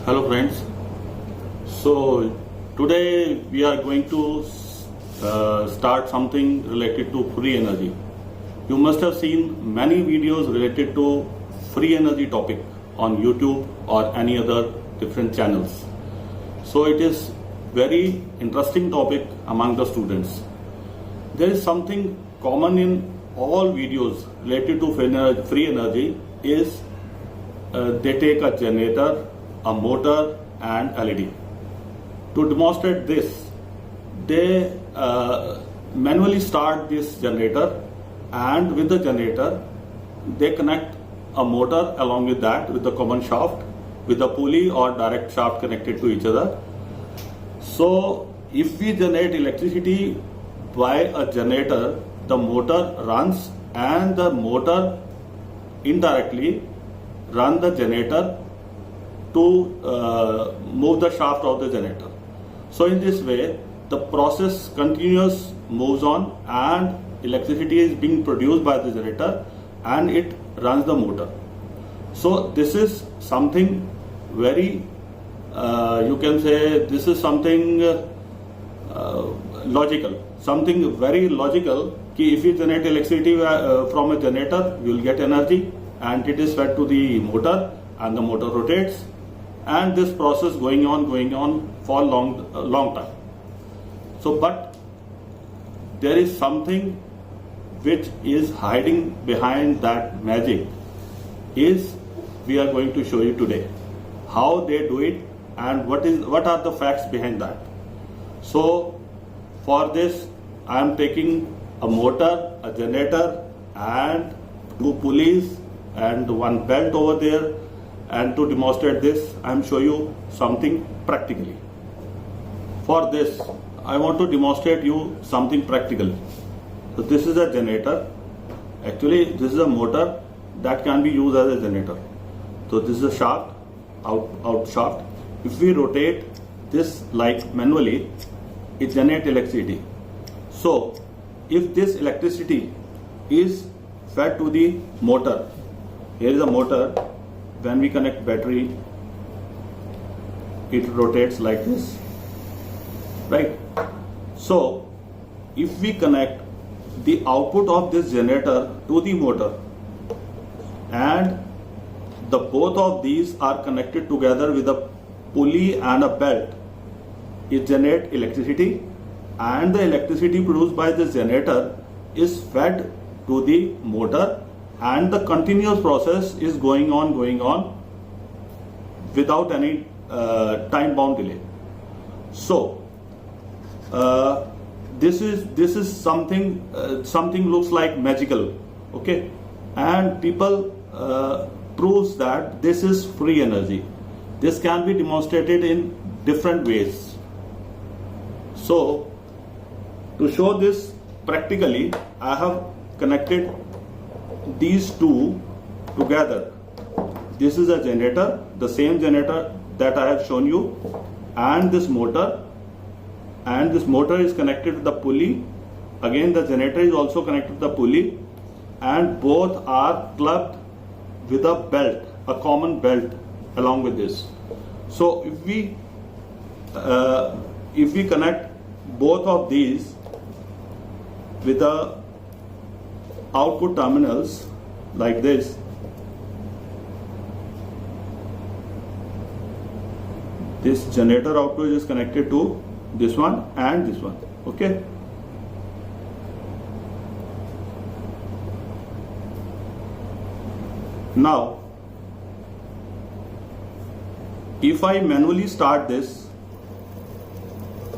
Hello friends. So today we are going to start something related to free energy. You must have seen many videos related to free energy topic on YouTube or any other different channels. So it is very interesting topic among the students. There is something common in all videos related to free energy is they take a generator, a motor and LED. To demonstrate this, they manually start this generator, and with the generator they connect a motor along with that with the common shaft with a pulley or direct shaft connected to each other. So if we generate electricity by a generator, the motor runs and the motor indirectly run the generator to move the shaft of the generator. So in this way the process continuous moves on and electricity is being produced by the generator and it runs the motor. So this is something very you can say this is something logical, something very logical. If you generate electricity from a generator, you will get energy and it is fed to the motor and the motor rotates, and this process going on for long time. So but there is something which is hiding behind that magic is we are going to show you today how they do it and what are the facts behind that. So for this I am taking a motor, a generator and two pulleys and one belt over there, and to demonstrate this I am show you something practically. For this I want to demonstrate you something practical. So this is a generator. Actually this is a motor that can be used as a generator. So this is a shaft, out shaft. If we rotate this like manually, it generates electricity. So if this electricity is fed to the motor, here is a motor. When we connect battery, it rotates like this, right? So if we connect the output of this generator to the motor and the both of these are connected together with a pulley and a belt, it generates electricity, and the electricity produced by this generator is fed to the motor, and the continuous process is going on without any time bound delay. So this is something looks like magical, okay, and people proves that this is free energy. This can be demonstrated in different ways. So to show this practically, I have connected these two together. This is a generator, the same generator that I have shown you, and this motor is connected to the pulley. Again the generator is also connected to the pulley, and both are plugged with a belt, a common belt along with this. So if we connect both of these with the output terminals like this, this generator output is connected to this one and this one, okay. Now if I manually start this,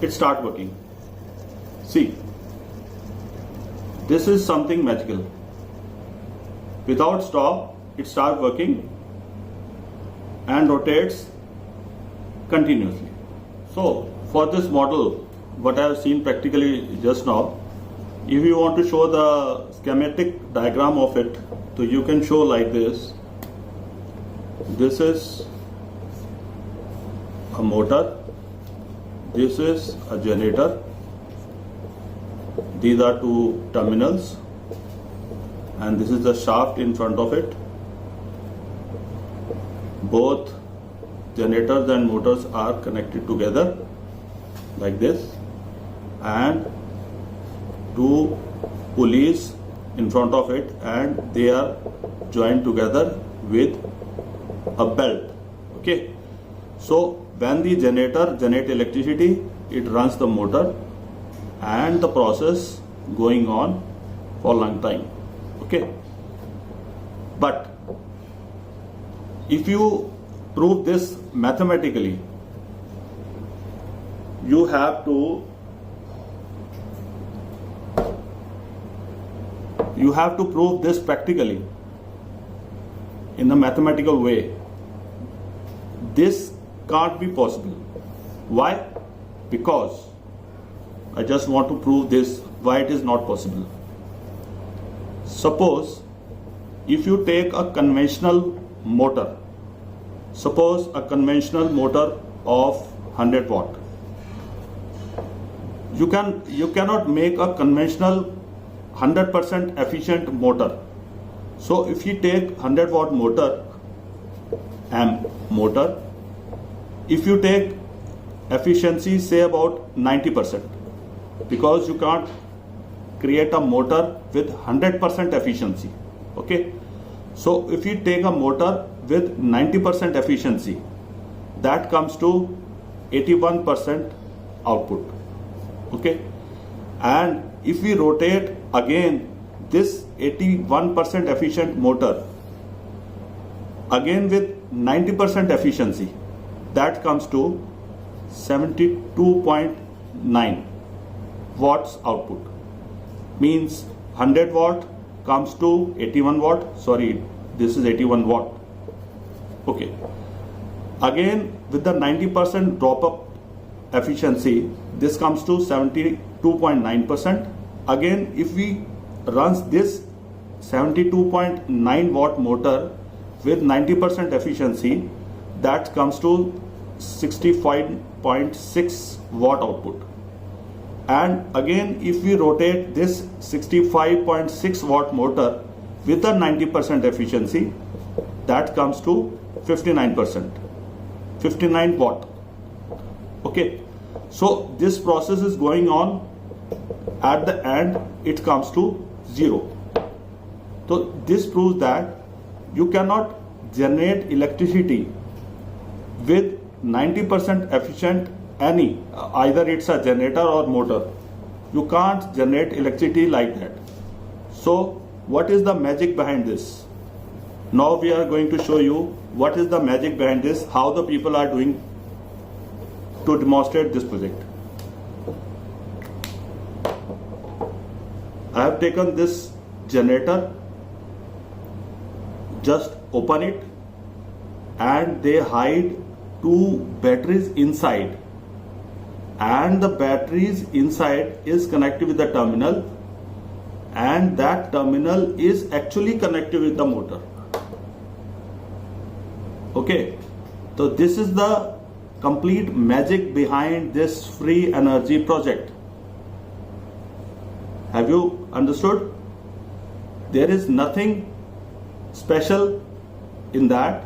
it start working. See, this is something magical. Without stop, it starts working and rotates continuously. So for this model, what I have seen practically just now, if you want to show the schematic diagram of it, so you can show like this. This is a motor, this is a generator, these are two terminals, and this is the shaft in front of it. Both generators and motors are connected together like this, and two pulleys in front of it, and they are joined together with a belt. Okay, so when the generator generates electricity, it runs the motor, and the process going on for a long time. Okay, but if you prove this mathematically, you have to prove this practically in a mathematical way. This can't be possible. Why? Because I just want to prove this, why it is not possible. Suppose if you take a conventional motor, suppose a conventional motor of 100 watt, you cannot make a conventional 100% efficient motor. So if you take 100 watt motor, if you take efficiency say about 90%, because you can't create a motor with 100% efficiency. Okay, so if you take a motor with 90% efficiency, that comes to 81% output. Okay, and if we rotate again this 81% efficient motor again with 90% efficiency, that comes to 72.9 watts output. Means 100 watt comes to 81 watt. Sorry, this is 81 watt. Okay, again with the 90% drop up efficiency, this comes to 72.9%. Again, if we runs this 72.9 watt motor with 90% efficiency, that comes to 65.6 watt output. And again, if we rotate this 65.6 watt motor with a 90% efficiency, that comes to 59%, 59 watt. Okay, so this process is going on. At the end, it comes to 0. So this proves that you cannot generate electricity with 90% efficient either it's a generator or motor. You can't generate electricity like that. So what is the magic behind this? Now we are going to show you what is the magic behind this, how the people are doing to demonstrate this project. I have taken this generator, just open it, and they hide two batteries inside, and the batteries inside is connected with the terminal, and that terminal is actually connected with the motor. Okay, so this is the complete magic behind this free energy project. Have you understood? There is nothing special in that.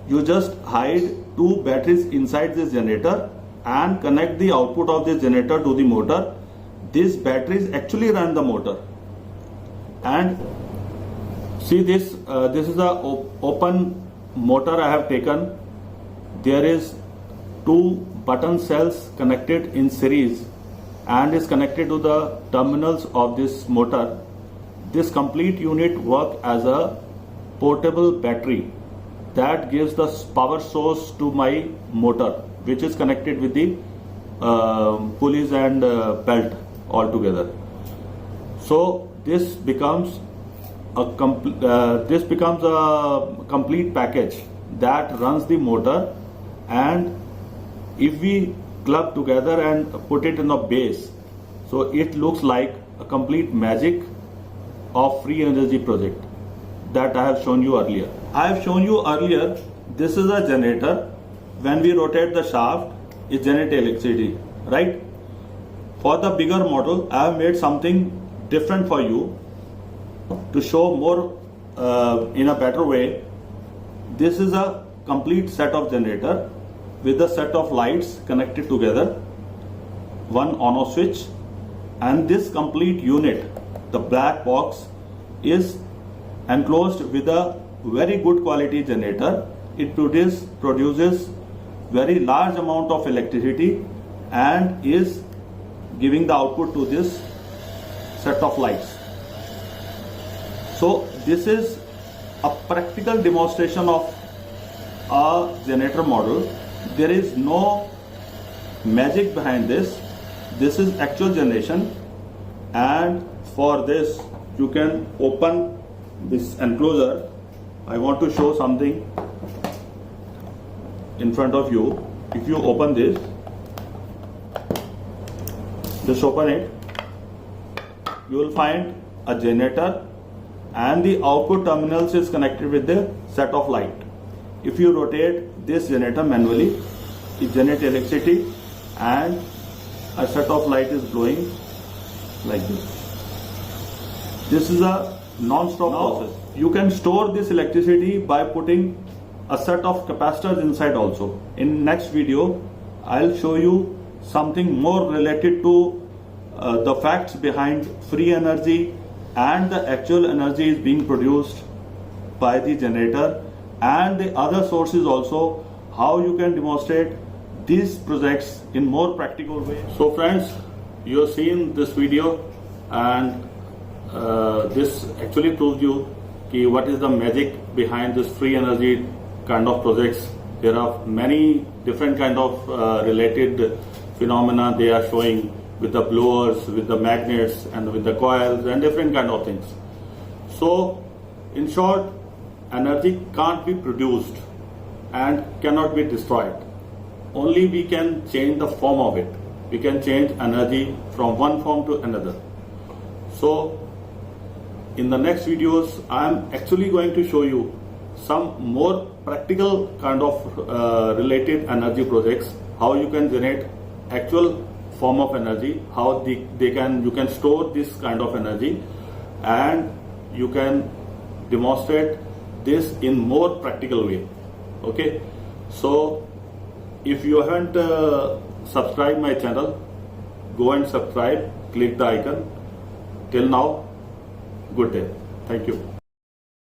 You just hide two batteries inside this generator and connect the output of this generator to the motor. These batteries actually run the motor. And see this, this is the open motor I have taken. There is two button cells connected in series and is connected to the terminals of this motor. This complete unit works as a portable battery that gives the power source to my motor, which is connected with the pulleys and belt all together. So this becomes a complete package that runs the motor, and if we club together and put it in a base, so it looks like a complete magic of free energy project that I have shown you earlier. I have shown you earlier, this is a generator. When we rotate the shaft, it generates electricity, right? For the bigger model, I have made something different for you to show more in a better way. This is a complete set of generator, with a set of lights connected together, one on-off switch, and this complete unit, the black box, is enclosed with a very good quality generator. It produces very large amount of electricity and is giving the output to this set of lights. So this is a practical demonstration of a generator model. There is no magic behind this. This is actual generation, and for this you can open this enclosure. I want to show something in front of you. If you open this, just open it, you will find a generator, and the output terminals is connected with the set of light. If you rotate this generator manually, it generates electricity and a set of light is glowing like this. This is a non-stop process. You can store this electricity by putting a set of capacitors inside also. In next video, I'll show you something more related to the facts behind free energy and the actual energy is being produced by the generator, and the other sources also, how you can demonstrate these projects in more practical way. So friends, you have seen this video, and this actually proves you what is the magic behind this free energy kind of projects. There are many different kind of related phenomena they are showing, with the blowers, with the magnets, and with the coils, and different kind of things. So in short, energy can't be produced and cannot be destroyed. Only we can change the form of it. We can change energy from one form to another. So in the next videos, I am actually going to show you some more practical kind of related energy projects, how you can generate actual form of energy, how you can store this kind of energy, and you can demonstrate this in more practical way. Okay, so if you haven't subscribed my channel, go and subscribe, click the icon. Till now, good day. Thank you.